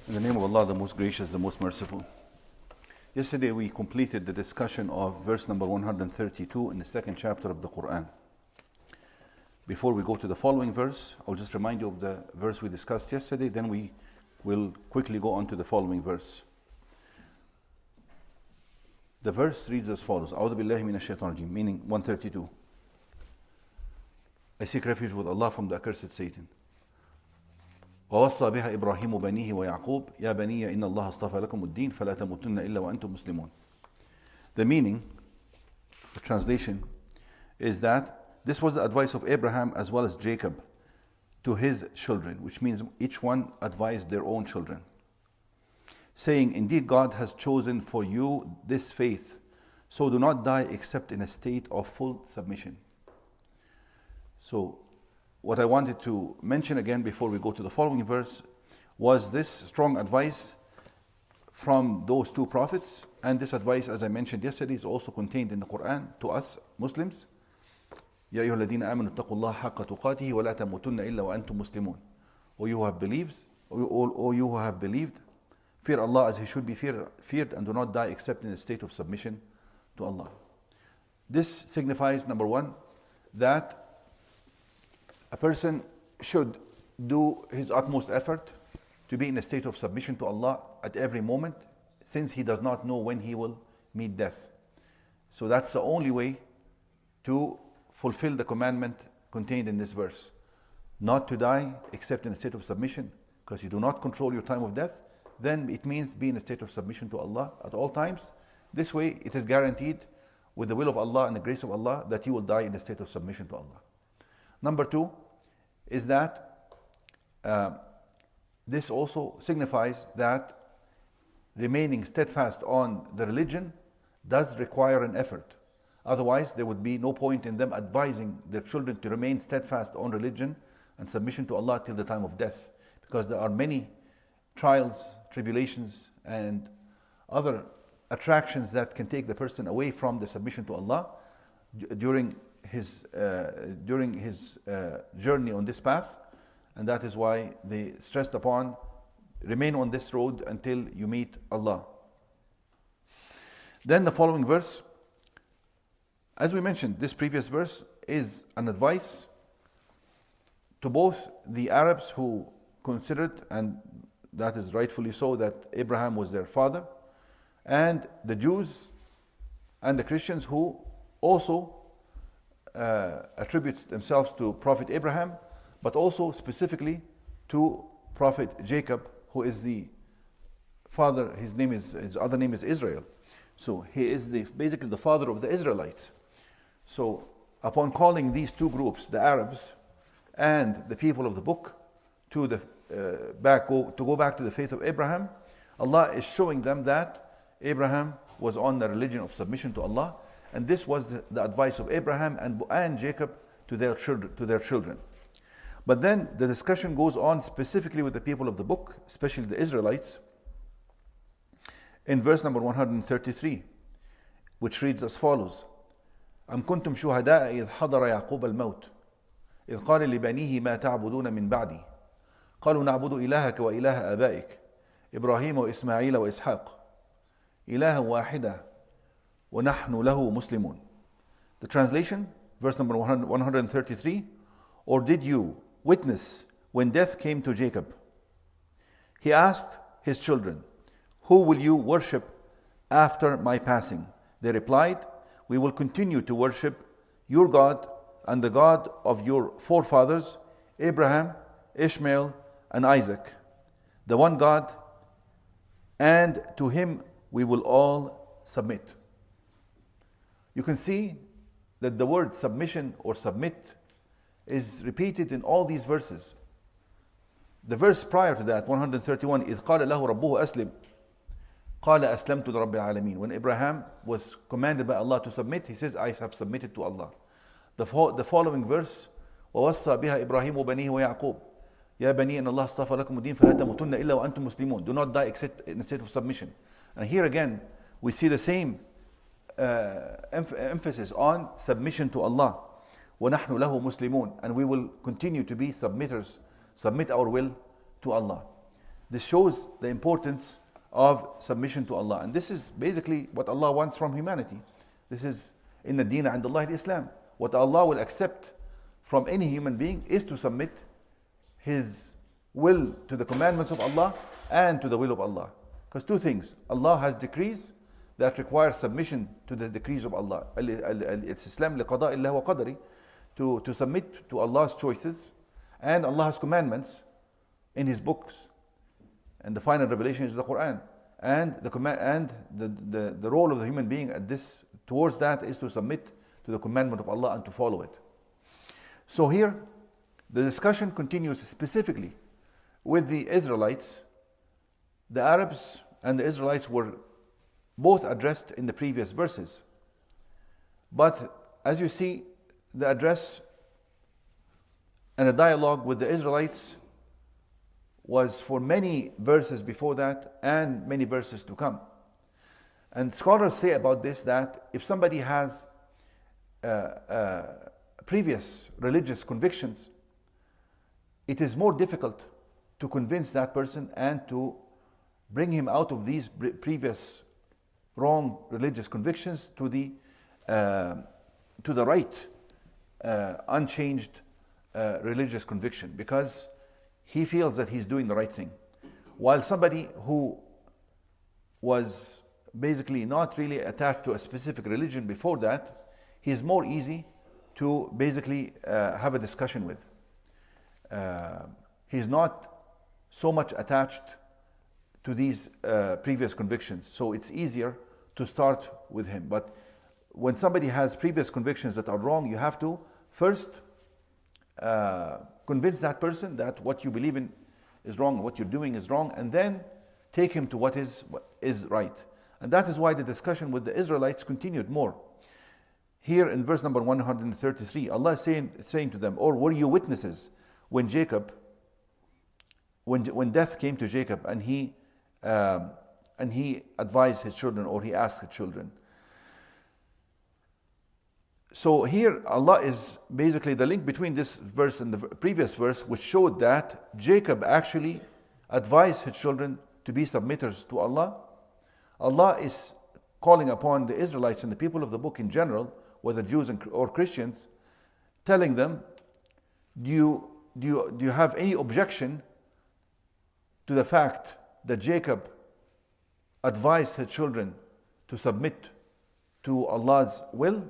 In the name of Allah, the most gracious, the most merciful. Yesterday we completed the discussion of verse number 132 in the second chapter of the Quran. Before we go to the following verse, I'll just remind you of the verse we discussed yesterday, then we will quickly go on to the following verse. The verse reads as follows, أعوذ بالله من الشيطان الرجيم, meaning 132. I seek refuge with Allah from the accursed Satan. ووصى بها إبراهيم بنيه ويعقوب يا بني إن الله اصطفى لكم الدين فلا تموتن إلا وأنتم مسلمون. The meaning, the translation, is that this was the advice of Abraham as well as Jacob to his children, which means each one advised their own children, saying, indeed God has chosen for you this faith, so do not die except in a state of full submission. So what I wanted to mention again before we go to the following verse was this strong advice from those two prophets, and this advice, as I mentioned yesterday, is also contained in the Quran to us Muslims. يا أيها الذين آمنوا اتقوا الله حق تقاته ولا تموتن إلا وأنتم مسلمون. O you who have believed, fear Allah as He should be feared, and do not die except in a state of submission to Allah. This signifies, number one, that a person should do his utmost effort to be in a state of submission to Allah at every moment, since he does not know when he will meet death. So that's the only way to fulfill the commandment contained in this verse. Not to die except in a state of submission, because you do not control your time of death, then it means be in a state of submission to Allah at all times. This way it is guaranteed with the will of Allah and the grace of Allah that you will die in a state of submission to Allah. Number two is that this also signifies that remaining steadfast on the religion does require an effort. Otherwise, there would be no point in them advising their children to remain steadfast on religion and submission to Allah till the time of death, because there are many trials, tribulations, and other attractions that can take the person away from the submission to Allah during his journey on this path, and that is why they stressed upon remain on this road until you meet Allah. Then the following verse, as we mentioned, this previous verse is an advice to both the Arabs who considered, and that is rightfully so, that Abraham was their father, and the Jews and the Christians who also attributes themselves to Prophet Abraham, but also specifically to Prophet Jacob, who is the father. His other name is Israel. So he is basically the father of the Israelites. So upon calling these two groups, the Arabs and the people of the book, to go back to the faith of Abraham, Allah is showing them that Abraham was on the religion of submission to Allah. And this was the advice of Abraham and Jacob to their children. But then the discussion goes on specifically with the people of the book, especially the Israelites, in verse number 133, which reads as follows: أم كنتم شهداء إذ حضر يعقوب الموت إذ قال لبنيه ما تعبدون من بعدي قالوا نعبد إلهك وإله آبائك إبراهيم وإسماعيل وإسحاق إله واحدا وَنَحْنُ لَهُ مُسْلِمُونَ. The translation, verse number 133, or did you witness when death came to Jacob? He asked his children, who will you worship after my passing? They replied, we will continue to worship your God and the God of your forefathers, Abraham, Ishmael, and Isaac, the one God, and to him we will all submit. You can see that the word submission or submit is repeated in all these verses. The verse prior to that, 131, إِذْ قَالَ لَهُ رَبُّهُ أَسْلِمْ قَالَ أَسْلَمْتُ لِرَبِّ الْعَالَمِينَ. When Abraham was commanded by Allah to submit, he says, I have submitted to Allah. The following verse, وَوَصَّى بِهَا إِبْرَاهِيمُ بَنِيهِ وَيَعْقُوبَ يَا بَنِي إِنَّ اللَّهَ اصْطَفَى لَكُمُ الدِّينَ فَلَا تَمُوتُنَّ إِلَّا وَأَنْتُمْ مُسْلِمُونَ. Do not die except in a state of submission. And here again, we see the same emphasis on submission to Allah. وَنَحْنُ لَهُ مُسْلِمُونَ. And we will continue to be submitters, submit our will to Allah. This shows the importance of submission to Allah. And this is basically what Allah wants from humanity. This is inna dina and Allah Islam. What Allah will accept from any human being is to submit his will to the commandments of Allah and to the will of Allah. Because two things, Allah has decrees that require submission to the decrees of Allah. It's Islam liqada illah wa qadari, to submit to Allah's choices, and Allah has commandments in His books, and the final revelation is the Quran. And the role of the human being towards that is to submit to the commandment of Allah and to follow it. So here, the discussion continues specifically with the Israelites. The Arabs and the Israelites were both addressed in the previous verses. But as you see, the address and the dialogue with the Israelites was for many verses before that and many verses to come. And scholars say about this that if somebody has previous religious convictions, it is more difficult to convince that person and to bring him out of these previous wrong religious convictions to the right, unchanged religious conviction, because he feels that he's doing the right thing. While somebody who was basically not really attached to a specific religion before that, he is more easy to basically have a discussion with. He's not so much attached to these previous convictions, so it's easier to start with him. But when somebody has previous convictions that are wrong, you have to first convince that person that what you believe in is wrong, what you're doing is wrong, and then take him to what is right. And that is why the discussion with the Israelites continued more. Here in verse number 133, Allah is saying to them, or were you witnesses when when death came to Jacob and he advised his children, or he asked his children? So here Allah is basically the link between this verse and the previous verse, which showed that Jacob actually advised his children to be submitters to Allah. Allah is calling upon the Israelites and the people of the book in general, whether Jews or Christians, telling them, do you have any objection to the fact that Jacob advised his children to submit to Allah's will?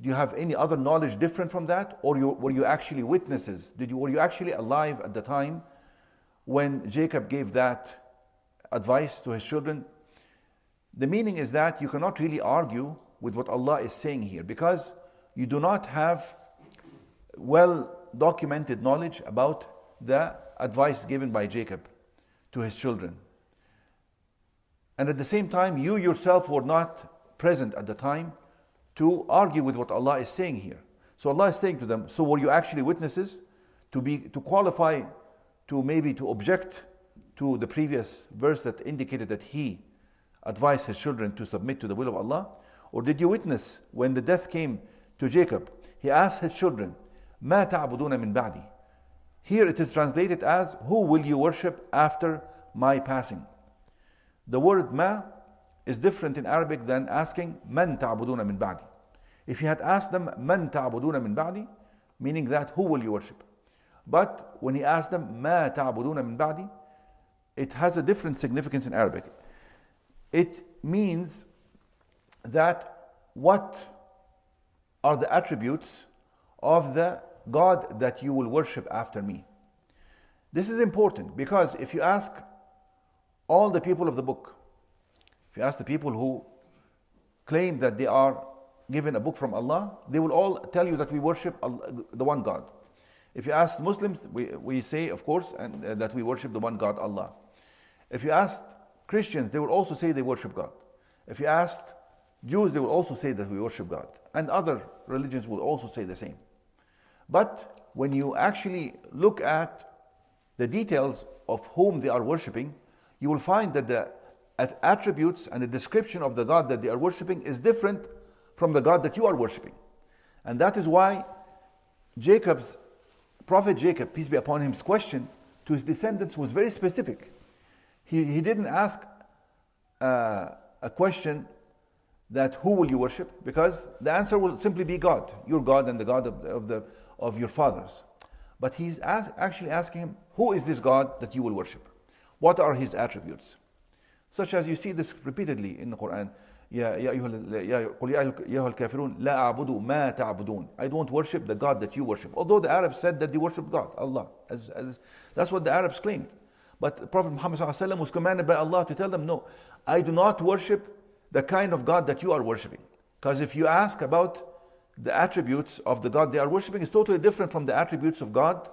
Do you have any other knowledge different from that? Or were you actually witnesses? Were you actually alive at the time when Jacob gave that advice to his children? The meaning is that you cannot really argue with what Allah is saying here, because you do not have well documented knowledge about the advice given by Jacob to his children. And at the same time, you yourself were not present at the time to argue with what Allah is saying here. So Allah is saying to them, so were you actually witnesses to qualify to object to the previous verse that indicated that he advised his children to submit to the will of Allah? Or did you witness when the death came to Jacob, he asked his children, مَا تَعْبُدُونَ مِن بَعْدِي? Here it is translated as, who will you worship after my passing? The word ma is different in Arabic than asking man ta'buduna min ba'di. If he had asked them man ta'buduna min ba'di, meaning that who will you worship? But when he asked them ma ta'buduna min ba'di, it has a different significance in Arabic. It means that what are the attributes of the God that you will worship after me? This is important, because if you ask all the people of the book, if you ask the people who claim that they are given a book from Allah, they will all tell you that we worship Allah, the one God. If you ask Muslims, we say, of course, that we worship the one God, Allah. If you ask Christians, they will also say they worship God. If you ask Jews, they will also say that we worship God. And other religions will also say the same. But when you actually look at the details of whom they are worshipping, you will find that the attributes and the description of the God that they are worshipping is different from the God that you are worshipping. And that is why Prophet Jacob, peace be upon him's question to his descendants was very specific. He didn't ask a question that who will you worship, because the answer will simply be God, your God and the God of your fathers. But he's actually asking him, who is this God that you will worship? What are his attributes? Such as you see this repeatedly in the Quran. قل يا أيها الكافرون لا أعبد ما تعبدون. I don't worship the God that you worship. Although the Arabs said that they worship God, Allah. That's what the Arabs claimed. But Prophet Muhammad ﷺ was commanded by Allah to tell them, no, I do not worship the kind of God that you are worshiping. Because if you ask about the attributes of the God they are worshiping, it's totally different from the attributes of God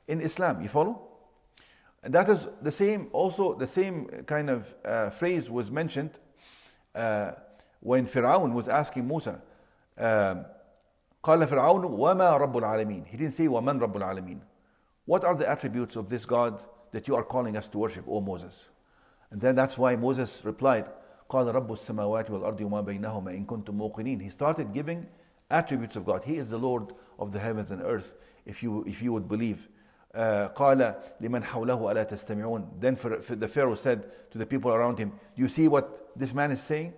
in Islam. You follow? And that is the same, also the same kind of phrase was mentioned when Fir'aun was asking Musa. قال فرعون وما رب العالمين. He didn't say ومن رب العالمين. What are the attributes of this God that you are calling us to worship, O Moses? And then that's why Moses replied, قال رب السماوات والأرض وما بينهما إن كنتم موقنين. He started giving attributes of God. He is the Lord of the heavens and earth, if you would believe. قال لمن حوله ألا تستمعون. Then the Pharaoh said to the people around him, do you see what this man is saying?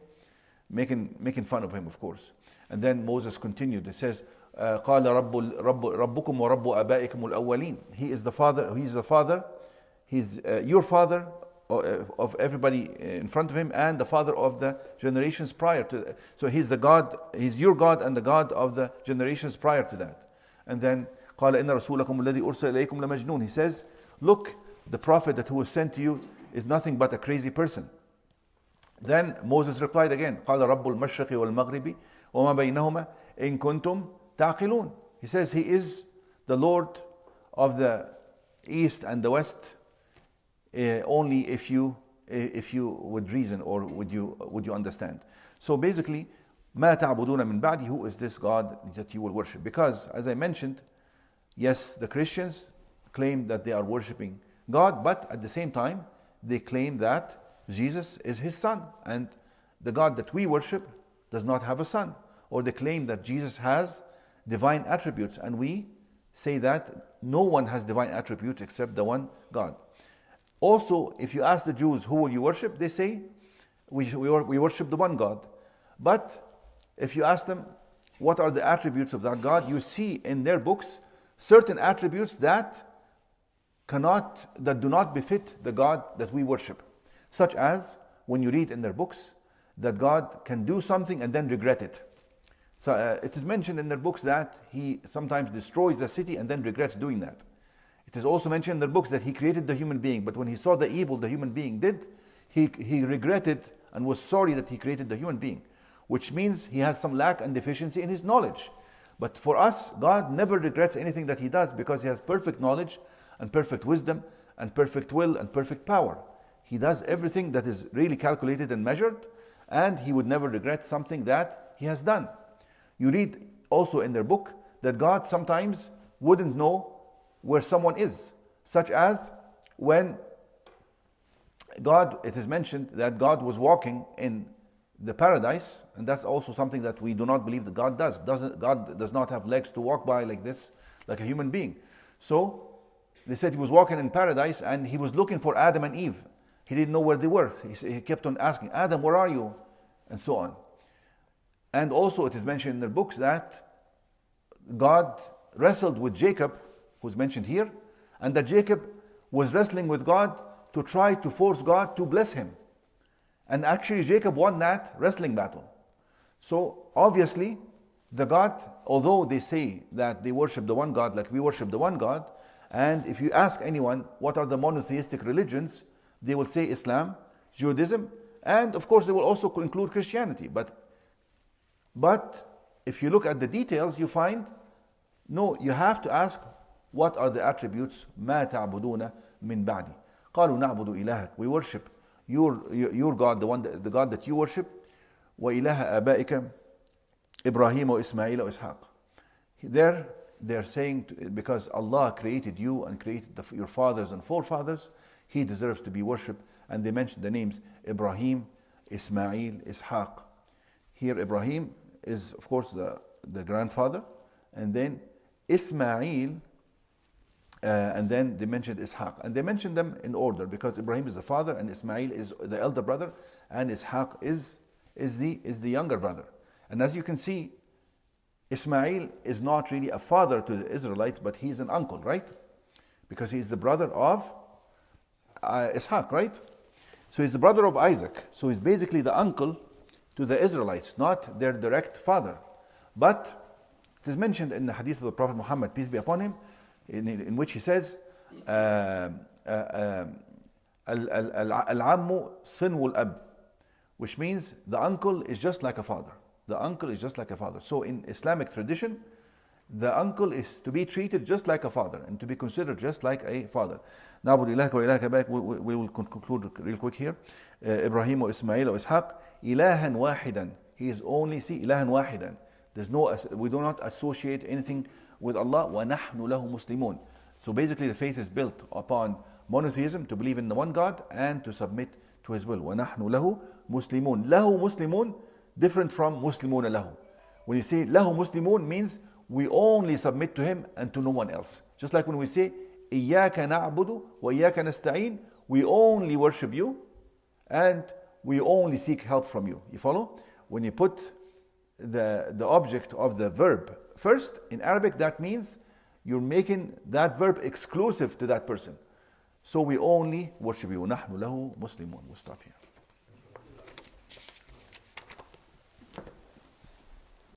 Making fun of him, of course. And then Moses continued. It says, قال ربكم ورب آبائكم الأولين. He is the father. He's your father of everybody in front of him, and the father of the generations prior to. So he's the God. He's your God and the God of the generations prior to that. And then قال إن رسولكم الذي أرسل إليكم لمجنون. He says, look, the prophet that who was sent to you is nothing but a crazy person. Then Moses replied again, قال رب المشرق والمغرب وما بينهما إن كنتم تعقلون. He says he is the Lord of the east and the west, only if you would reason or would you understand. So basically, ما تعبدون من بعدي, who is this God that you will worship? Because as I mentioned, yes, the Christians claim that they are worshiping God, but at the same time, they claim that Jesus is his son, and the God that we worship does not have a son. Or they claim that Jesus has divine attributes, and we say that no one has divine attributes except the one God. Also, if you ask the Jews, who will you worship? They say, we worship the one God. But if you ask them, what are the attributes of that God? You see in their books certain attributes that do not befit the God that we worship. Such as when you read in their books that God can do something and then regret it. So it is mentioned in their books that he sometimes destroys a city and then regrets doing that. It is also mentioned in their books that he created the human being, but when he saw the evil the human being did, he regretted and was sorry that he created the human being, which means he has some lack and deficiency in his knowledge. But for us, God never regrets anything that he does, because he has perfect knowledge and perfect wisdom and perfect will and perfect power. He does everything that is really calculated and measured, and he would never regret something that he has done. You read also in their book that God sometimes wouldn't know where someone is, such as when it is mentioned that God was walking in the paradise, and that's also something that we do not believe that God does. God does not have legs to walk by like this, like a human being. So they said he was walking in paradise and he was looking for Adam and Eve. He didn't know where they were. He kept on asking, Adam, where are you? And so on. And also it is mentioned in their books that God wrestled with Jacob, who's mentioned here, and that Jacob was wrestling with God to try to force God to bless him. And actually Jacob won that wrestling battle. So obviously the God, although they say that they worship the one God like we worship the one God, and if you ask anyone what are the monotheistic religions, they will say Islam, Judaism, and of course they will also include Christianity. But if you look at the details, you find, no, you have to ask, what are the attributes? ما تعبدون من بعدي. قالوا نعبد إلهك. We worship your God, the God that you worship. وإله آبائك إبراهيم وإسماعيل وإسحاق. There they're saying, because Allah created you and created your fathers and forefathers, he deserves to be worshipped. And they mentioned the names Ibrahim, Ismail, Ishaq. Here Ibrahim is of course the grandfather, and then Ismail and then they mentioned Ishaq. And they mentioned them in order because Ibrahim is the father and Ismail is the elder brother and Ishaq is the younger brother. And as you can see, Ismail is not really a father to the Israelites, but he's an uncle, right? Because he's the brother of Ishaq, right? So he's the brother of Isaac. So he's basically the uncle to the Israelites, not their direct father. But it is mentioned in the hadith of the Prophet Muhammad, peace be upon him, in which he says, Al-ammu sinwul ab, which means the uncle is just like a father. The uncle is just like a father. So in Islamic tradition, the uncle is to be treated just like a father and to be considered just like a father. نعبد إلهك وإلهك باك. We will conclude real quick here. Ibrahim wa Ismail wa Ishaq ilahan wahidan. He is only, see, ilahan wahidan. We do not associate anything with Allah. وَنَحْنُ لَهُ مُسْلِمُونَ. So basically the faith is built upon monotheism, to believe in the one God and to submit to His will. وَنَحْنُ لَهُ مُسْلِمُونَ. لَهُ مُسْلِمُونَ, different from مُسْلِمُونَ لَهُ. When you say لَهُ مُسْلِمُونَ, means we only submit to Him and to no one else. Just like when we say إِيَّاكَ نَعْبُدُ وَإِيَّاكَ نَسْتَعِينُ, we only worship you and we only seek help from you. You follow? When you put the object of the verb first in Arabic, that means you're making that verb exclusive to that person. So we only worship you. نَحْنُ لَهُ مُسْلِمُونَ. We'll stop here.